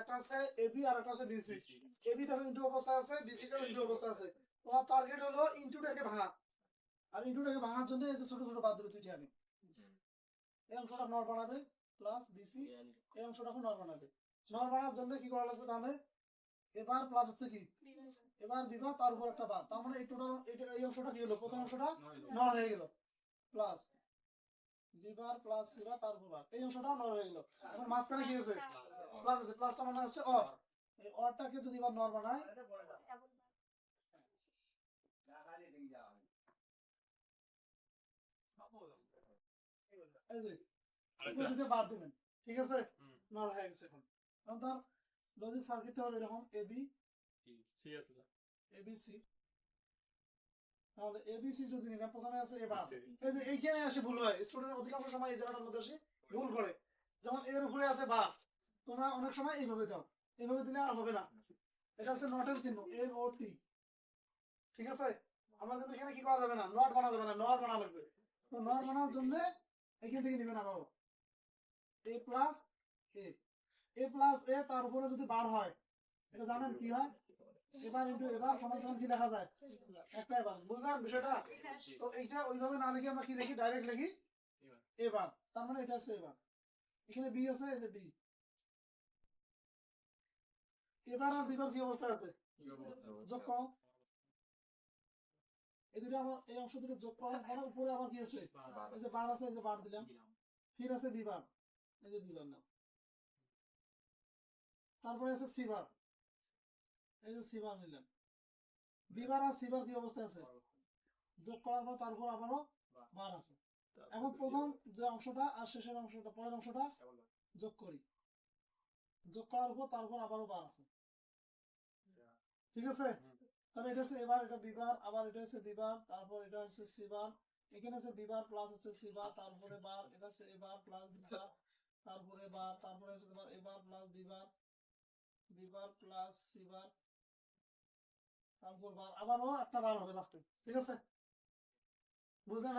একটা আছে এবি আর একটা আছে বিসি। এবি তে ইনটু অবস্থায় আছে, বিসি তে ইনটু অবস্থায় আছে। তোমার টার্গেট হলো ইনটুটাকে ভাঙা, আর ইনটুটাকে ভাঙার জন্য এই যে ছোট ছোট বাদ দিলে দুইটা আমি এই অংশটা নর বানাবে প্লাস বিসি, এই অংশটাকে নর বানাবে। নর বানার জন্য কি করা লাগবে তাহলে? এবার প্লাস হচ্ছে কি এবার বিভা তার উপর একটা বার, তার মানে এই টোটাল এই অংশটা কি হলো? প্রথম অংশটা নর হয়ে গেল প্লাস বিবার প্লাস সিবার তার উপর বার, এই অংশটাও নর হয়ে গেল। এখন মাঝখানে কি আছে? প্লাস আছে, প্লাসটা মানে হচ্ছে অর। এই অরটাকে যদি এবার নর বানায় এই যে দুটো বাদ দিবেন, ঠিক আছে? নর হয়ে গেছে। এখন এখন তার লজিক সার্কিটটা হবে এরকম এবি সি আছে এবিসি। তাহলে এবিসি যদি নিলাম, প্রথমে আছে এবার এই যে এইখানে আসে ভুল হয়, স্টুডেন্ট অধিকাংশ সময় এই জায়গাটার মধ্যে আসে ভুল করে। যেমন এর উপরে আছে বার, তোমরা অনেক সময় এইভাবে দাও, এইভাবে দিলে আর হবে না। এটা হচ্ছে নটের চিহ্ন এন ও টি, ঠিক আছে? আমার কিন্তু এখানে কি করা যাবে না, নট বানা যাবে না, নর বানা লাগবে। তো নর বানার জন্য এখান থেকে নেবেন আবারও এ প্লাস এ, এ প্লাস এ তার উপরে যদি বার হয়, এটা জানেন কি হয়? এবার ইনটু এবার সমান সমান কি লেখা যায়? একটা এবার। বুঝলেন বিষয়টা? তো এইটা ওইভাবে না লিখে আমরা কি লিখি? ডাইরেক্ট লিখি এবার, তার মানে এটা হচ্ছে এবার। এখানে বি আছে, এই যে বি। এবার আর বিবার কি অবস্থা আছে? যোগ করো, এই দুটো আবার এই অংশ দুটো যোগ করার পরে উপরে আবার কি আছে? এই যে বার আছে, এই যে বার দিলাম। ফির আছে বিবার, এই যে বিবার নাম। তারপরে আছে সিবার, এই যে সিবার নিলাম। বিবার আর সিবার কি অবস্থা আছে? যোগ করার পর তারপর আবারও বার আছে। এখন প্রথম যে অংশটা আর শেষের অংশটা, পরের অংশটা যোগ করি, যোগ করার পর তারপর আবারও বার আছে, ঠিক আছে? তাহলে এটা হচ্ছে এবার, এটা বিবার, আবার এটা হচ্ছে বিবার, তারপর এটা হচ্ছে সিবার। এখানে হচ্ছে বিবার প্লাস হচ্ছে সিবার, তারপরে বার, এটা হচ্ছে এবার প্লাস বিবার, তারপরে বার, তারপরে হচ্ছে তোমার এবার প্লাস বিবার, বিবার প্লাস সিবার, তারপর বার, আবারও একটা বার হবে লাস্টে, ঠিক আছে? বুঝলেন?